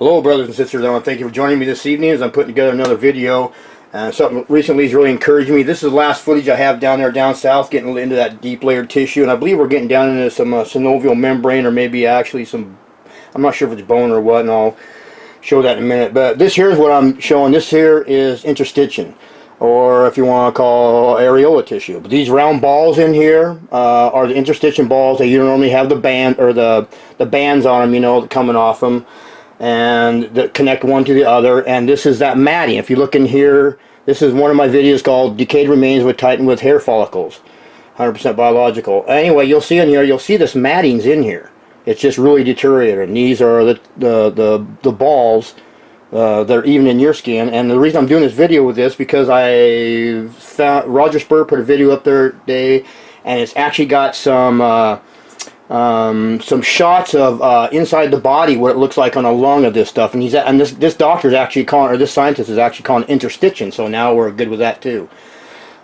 Hello brothers and sisters, I want to thank you for joining me this evening as I'm putting together another video. Something recently has really encouraged me. This is the last footage I have down south, getting into that deep layered tissue, and I believe we're getting down into some synovial membrane, or maybe actually some, I'm not sure if it's bone or what, and I'll show that in a minute. But this here is what I'm showing. This here is interstitial, or if you want to call areola tissue. But these round balls in here are the interstitial balls. They normally have the band, or the bands on them, you know, coming off them, and that connect one to the other. And this is that matting. If you look in here, this is one of my videos called Decayed Remains with Tightened with Hair Follicles, 100% biological. Anyway, you'll see in here, you'll see this matting's in here. It's just really deteriorated. And these are the balls that are even in your skin. And the reason I'm doing this video with this, because I found Roger Spur put a video up there today, and it's actually got some shots of inside the body, what it looks like on a lung of this stuff, and this doctor is actually calling, or this scientist is actually calling it interstitial. So now we're good with that too.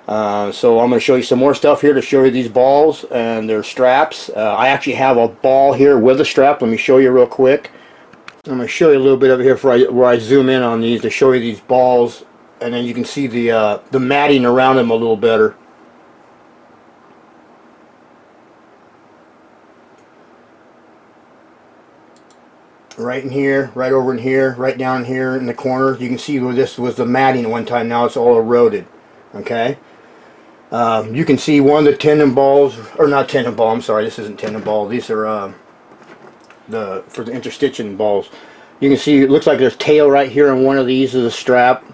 So I'm going to show you some more stuff here to show you these balls and their straps. I actually have a ball here with a strap. Let me show you real quick. I'm going to show you a little bit of it here where I zoom in on these to show you these balls, and then you can see the matting around them a little better. Right in here, right over in here, right down here in the corner. You can see where this was the matting at one time. Now it's all eroded. Okay. You can see one of the tendon balls, or not tendon ball. I'm sorry, this isn't tendon ball. These are for the interstitial balls. You can see it looks like there's tail right here on one of these is a strap.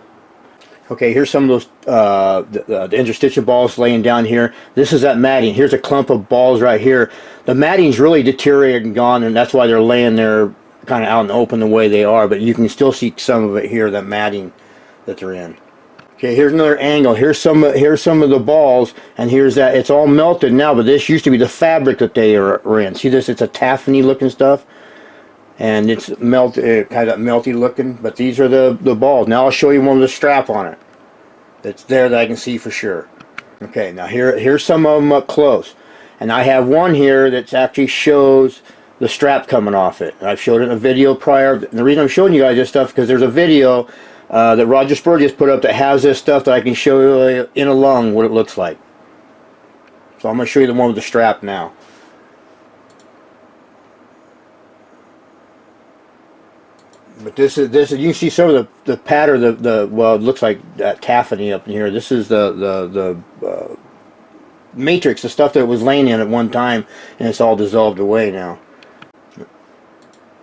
Okay, here's some of those the interstitial balls laying down here. This is that matting. Here's a clump of balls right here. The matting's really deteriorated and gone, and that's why they're laying there kind of out in the open the way they are, but you can still see some of it here, that matting that they're in. Okay, here's another angle. Here's some of the balls, and here's that. It's all melted now, but this used to be the fabric that they were in. See this? It's a taffety looking stuff, and it's melted, kind of melty looking, but these are the balls. Now I'll show you one with a strap on it. It's there that I can see for sure. Okay, now here's some of them up close, and I have one here that actually shows the strap coming off it. I've showed it in a video prior. And the reason I'm showing you guys this stuff because there's a video that Roger Spur just put up that has this stuff that I can show you in a lung what it looks like. So I'm going to show you the one with the strap now. But this is you can see some of the pattern, well, it looks like that taffety up in here. This is the matrix, the stuff that was laying in at one time, and it's all dissolved away now.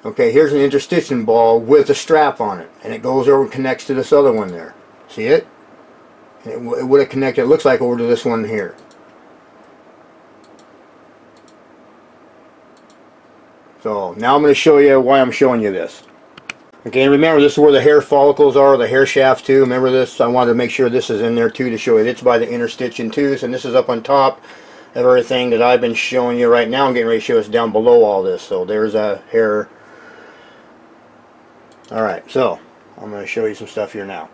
Okay, here's an interstitial ball with a strap on it, and it goes over and connects to this other one there. See it? And it would have connected, it looks like, over to this one here. So now I'm going to show you why I'm showing you this. Okay, and remember, this is where the hair follicles are, the hair shafts too. Remember this? I wanted to make sure this is in there too to show you. It's by the interstitial too, and this is up on top of everything that I've been showing you right now. I'm getting ready to show us down below all this. So there's a hair. Alright, so I'm going to show you some stuff here now.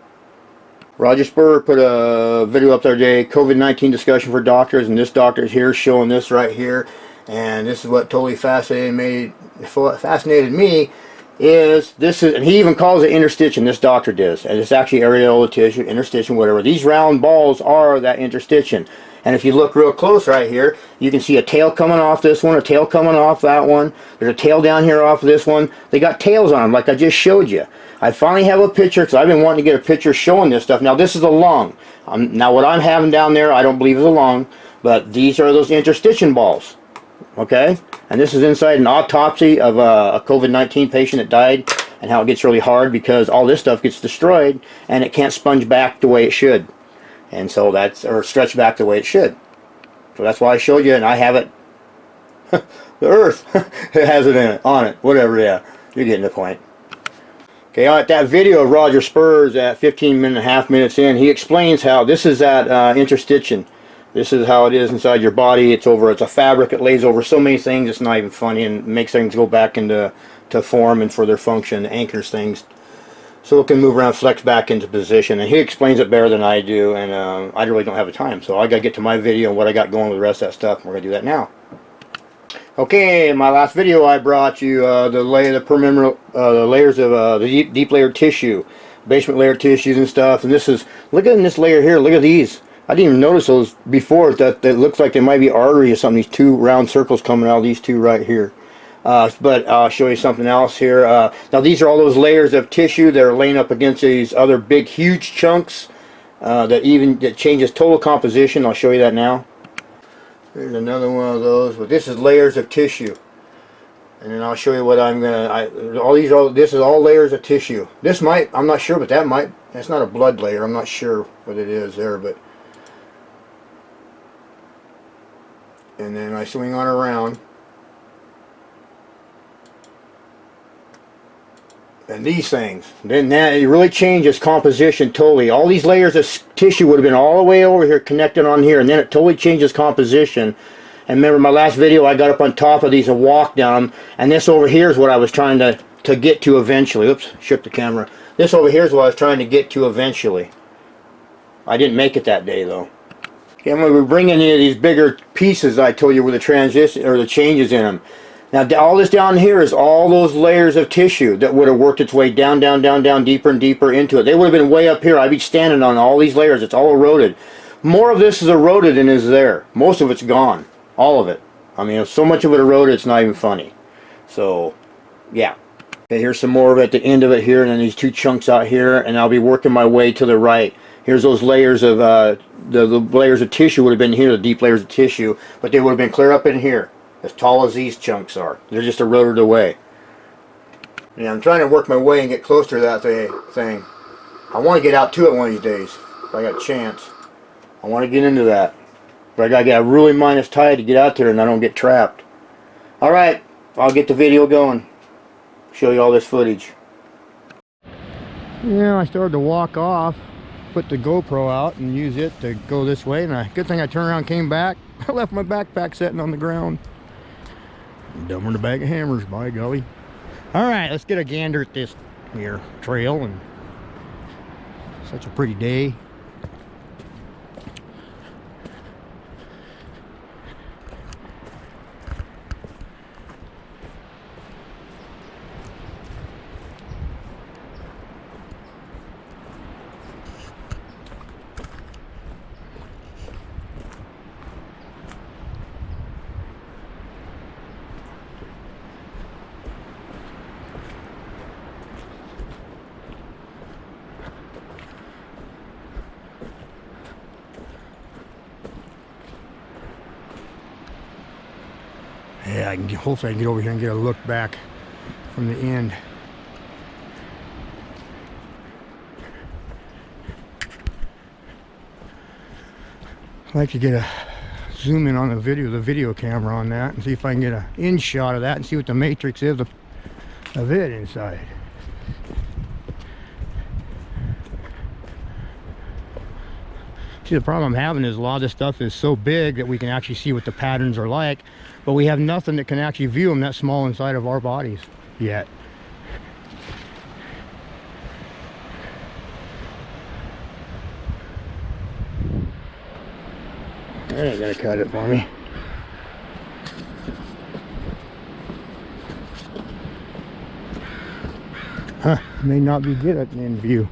Roger Spur put a video up there today, COVID-19 discussion for doctors, and this doctor is here showing this right here. And this is what totally fascinated me is this is, and he even calls it interstitial, this doctor does, and it's actually areola tissue, interstitial, whatever. These round balls are that interstitial. And if you look real close right here, you can see a tail coming off this one, a tail coming off that one. There's a tail down here off of this one. They got tails on them like I just showed you. I finally have a picture because I've been wanting to get a picture showing this stuff. Now this is a lung. Now what I'm having down there I don't believe is a lung, but these are those interstitial balls. Okay? And this is inside an autopsy of a COVID-19 patient that died, and how it gets really hard because all this stuff gets destroyed and it can't sponge back the way it should. And so that's, or stretch back the way it should. So that's why I showed you, and I have it. The earth it has it in it, on it, whatever. Yeah, you're getting the point. Okay, at that video of Roger Spur's at 15.5 minutes in, he explains how this is that interstitial. This is how it is inside your body. It's a fabric. It lays over so many things. It's not even funny, and makes things go back into form and for their function. Anchors things so it can move around, flex back into position. And he explains it better than I do, and I really don't have the time. So I got to get to my video and what I got going with the rest of that stuff, and we're going to do that now. Okay, in my last video I brought you the layers of the deep layer tissue, basement layer tissues and stuff. And this is, look at this layer here. Look at these. I didn't even notice those before. That looks like they might be artery or something. These two round circles coming out of these two right here. But I'll show you something else here. Now these are all those layers of tissue that are laying up against these other big, huge chunks that changes total composition. I'll show you that now. Here's another one of those, but this is layers of tissue, and then I'll show you what I'm gonna. This is all layers of tissue. This might, I'm not sure, but that's not a blood layer. I'm not sure what it is there, but. And then I swing on around, and these things. Then that it really changes composition totally. All these layers of tissue would have been all the way over here connected on here, and then it totally changes composition. And remember my last video, I got up on top of these and walked down them, and this over here is what I was trying to get to eventually. Oops, shook the camera. This over here is what I was trying to get to eventually. I didn't make it that day though. Okay, I'm going to bring in these bigger pieces I told you with the transition or the changes in them. Now all this down here is all those layers of tissue that would have worked its way down, down, down, down, deeper and deeper into it. They would have been way up here. I'd be standing on all these layers. It's all eroded. More of this is eroded than is there. Most of it's gone. All of it. I mean, so much of it eroded, it's not even funny. So, yeah. Okay, here's some more of it at the end of it here, and then these two chunks out here, and I'll be working my way to the right. Here's those layers of, the layers of tissue would have been here, the deep layers of tissue, but they would have been clear up in here. As tall as these chunks are. They're just eroded away. Yeah, I'm trying to work my way and get closer to that thing. I want to get out to it one of these days. If I got a chance. I want to get into that. But I got to get really minus tight to get out there and I don't get trapped. Alright, I'll get the video going. Show you all this footage. Yeah, I started to walk off. Put the GoPro out and use it to go this way. And good thing I turned around and came back. I left my backpack sitting on the ground. Dumber than a bag of hammers, by golly. Alright, let's get a gander at this here trail. And such a pretty day. Yeah, hopefully I can get over here and get a look back from the end. I'd like to get a zoom in on the video camera on that and see if I can get an in shot of that and see what the matrix is of it inside. See, the problem I'm having is a lot of this stuff is so big that we can actually see what the patterns are like, but we have nothing that can actually view them that small inside of our bodies yet. That ain't gonna cut it for me. Huh, may not be good at the end view.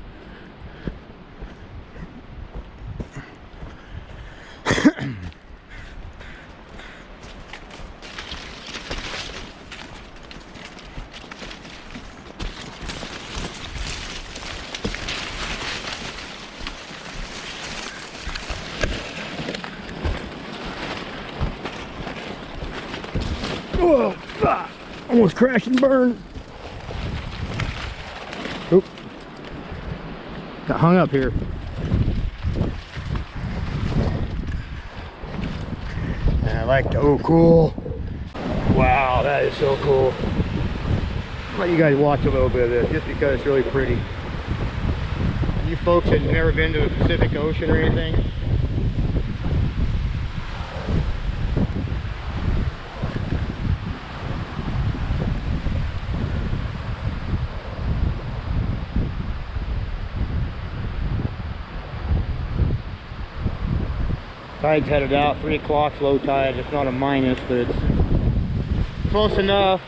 Oh, almost crashed and burned. Oop. Got hung up here. And I like the, oh cool. Wow, that is so cool. I'll let you guys watch a little bit of this just because it's really pretty. You folks have never been to the Pacific Ocean or anything? Tide's headed out, 3 o'clock's low tide. It's not a minus, but it's close enough.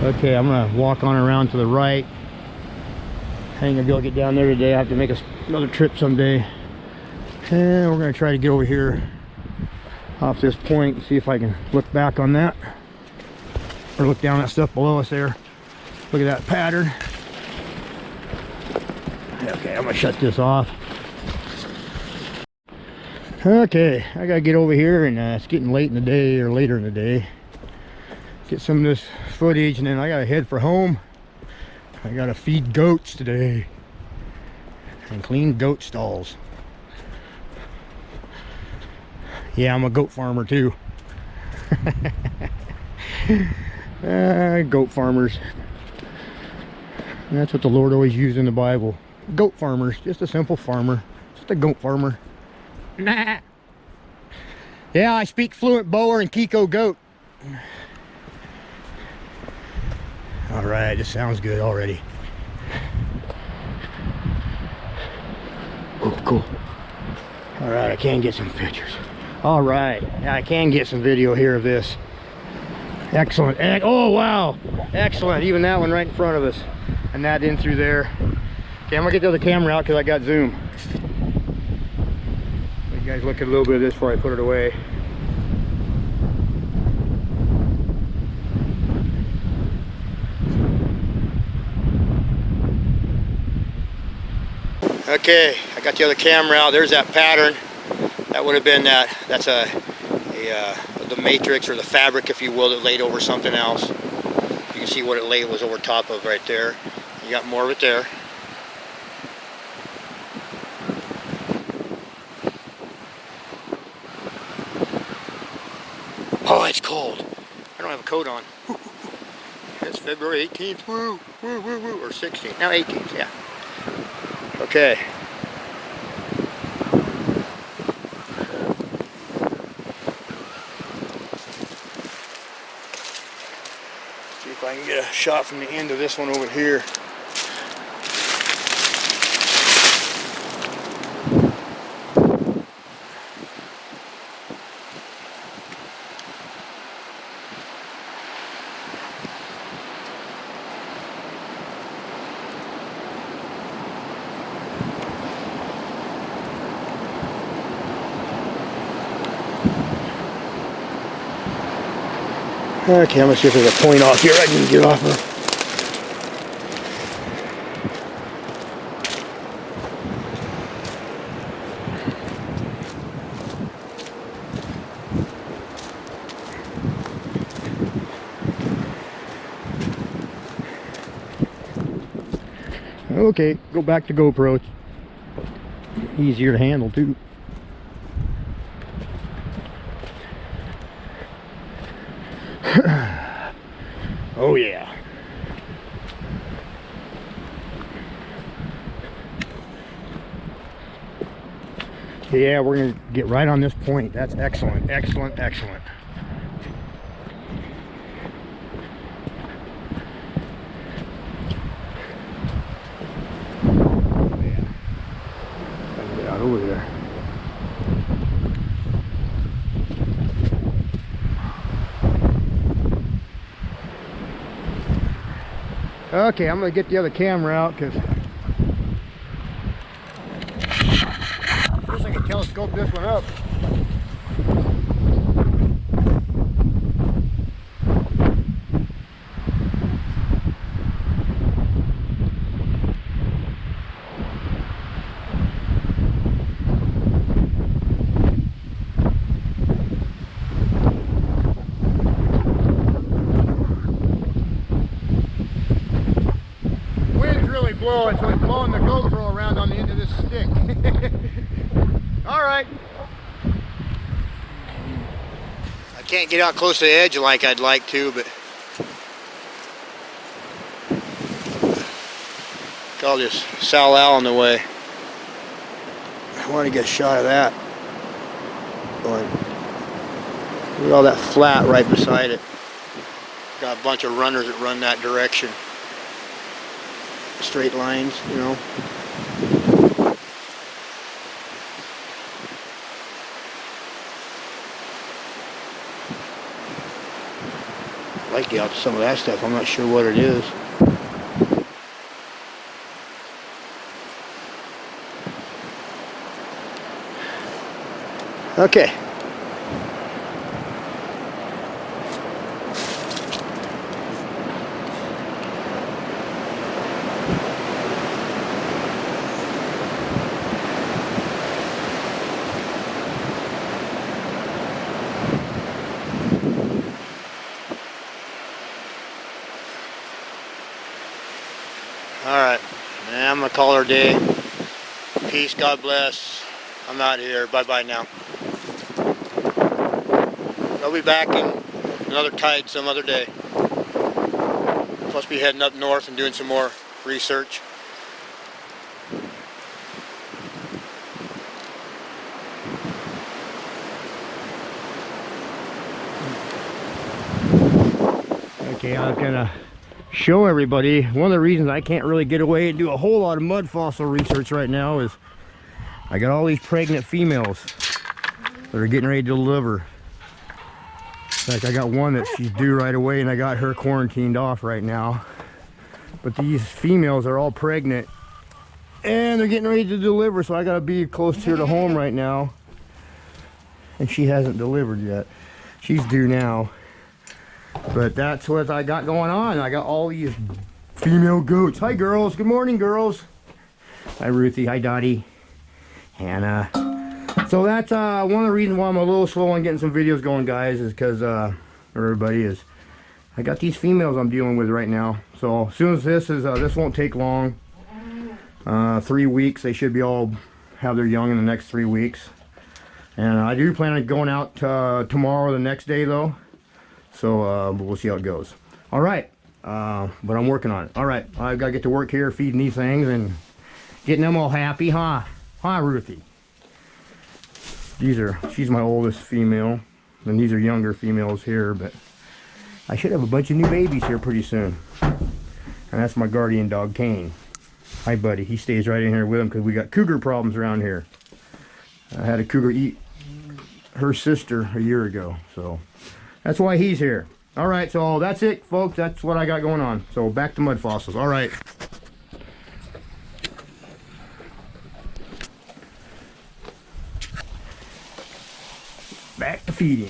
Okay, I'm gonna walk on around to the right. I ain't gonna be able to get down there today. I have to make another trip someday. And we're gonna try to get over here off this point and see if I can look back on that. Or look down at stuff below us there. Look at that pattern. Okay, I'm gonna shut this off. Okay, I gotta get over here, and it's getting late in the day, or later in the day. Get some of this footage, and then I gotta head for home. I gotta feed goats today and clean goat stalls. Yeah, I'm a goat farmer too. Goat farmers. That's what the Lord always used in the Bible. Goat farmers, just a simple farmer, just a goat farmer. Nah. Yeah, I speak fluent Boer and Kiko goat. All right, this sounds good already. Oh, cool. All right, I can get some pictures. All right, I can get some video here of this. Excellent. Oh, wow. Excellent. Even that one right in front of us. And that in through there. Okay, I'm gonna get the other camera out because I got zoom. You guys look at a little bit of this before I put it away. Okay, I got the other camera out. There's that pattern. That would have been that. That's the matrix, or the fabric, if you will, that laid over something else. You can see what it was over top of right there. You got more of it there. Oh, it's cold. I don't have a coat on. It's February 18th. Woo, woo, woo, woo. Or 16th. Now 18th, yeah. Okay. See if I can get a shot from the end of this one over here. Okay, I'm gonna see if there's a point off here I can get off of. Okay, go back to GoPro. It's easier to handle too. Oh yeah. Yeah, we're gonna get right on this point. That's excellent, excellent, excellent. Oh yeah. Gotta get out over there. Okay, I'm gonna get the other camera out because first I can telescope this one up. Blowing, so it's blowing the GoPro around on the end of this stick. All right. I can't get out close to the edge like I'd like to, but got all this salal in the way. I want to get a shot of that. Look at all that flat right beside it. Got a bunch of runners that run that direction. straight lines, you know. I like the out some of that stuff. I'm not sure what it is. Okay. Alright, I'm going to call her a day. Peace, God bless. I'm out here. Bye-bye now. I'll be back in another tide some other day. Supposed to be heading up north and doing some more research. Okay, I was gonna show everybody one of the reasons I can't really get away and do a whole lot of mud fossil research right now is I got all these pregnant females that are getting ready to deliver. In fact, I got one that she's due right away and I got her quarantined off right now. But these females are all pregnant and they're getting ready to deliver, so I gotta be close to her to home right now. And she hasn't delivered yet. She's due now. But that's what I got going on. I got all these female goats. Hi girls, good morning girls. Hi Ruthie, hi Dottie, Hannah. So that's one of the reasons why I'm a little slow on getting some videos going, guys, is because everybody is, I got these females I'm dealing with right now. So as soon as this is, this won't take long. 3 weeks, they should be all have their young in the next 3 weeks. And I do plan on going out tomorrow, the next day though. So we'll see how it goes. All right, but I'm working on it. All right, I've got to get to work here feeding these things and getting them all happy, huh? Huh, Ruthie? She's my oldest female, and these are younger females here, but I should have a bunch of new babies here pretty soon. And that's my guardian dog, Kane. Hi, buddy. He stays right in here with him because we got cougar problems around here. I had a cougar eat her sister a year ago, so that's why he's here. All right, so that's it, folks. That's what I got going on. So back to mud fossils. All right. Back to feeding.